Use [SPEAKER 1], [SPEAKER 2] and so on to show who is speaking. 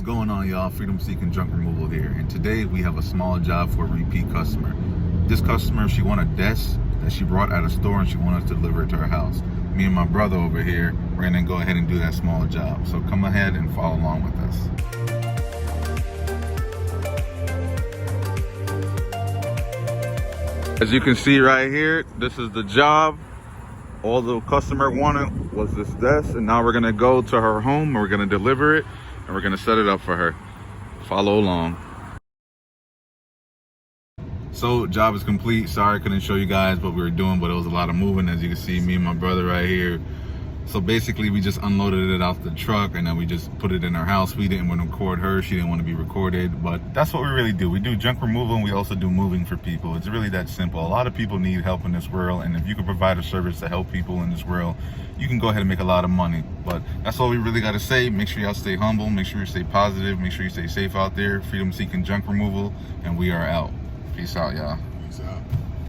[SPEAKER 1] going on, y'all? Freedom Seeking Junk Removal here, and today we have a small job for a repeat customer. This customer, she wanted a desk that she brought at a store and she wanted us to deliver it to her house. Me and my brother over here, we're gonna go ahead and do that small job. So come ahead and follow along with us. As you can see right here, this is the job. All the customer wanted was this desk, and now we're gonna go to her home and we're gonna deliver it and we're gonna set it up for her. Follow along. So job is complete. Sorry I couldn't show you guys what we were doing, but it was a lot of moving. As you can see, me and my brother right here. So basically we just unloaded it out the truck and then we just put it in our house. We didn't want to record her. She didn't want to be recorded, but that's what we really do. We do junk removal and we also do moving for people. It's really that simple. A lot of people need help in this world, and if you can provide a service to help people in this world, you can go ahead and make a lot of money. But that's all we really got to say. Make sure y'all stay humble. Make sure you stay positive. Make sure you stay safe out there. Freedom Seeking Junk Removal, and we are out. Peace out, y'all.
[SPEAKER 2] Peace out.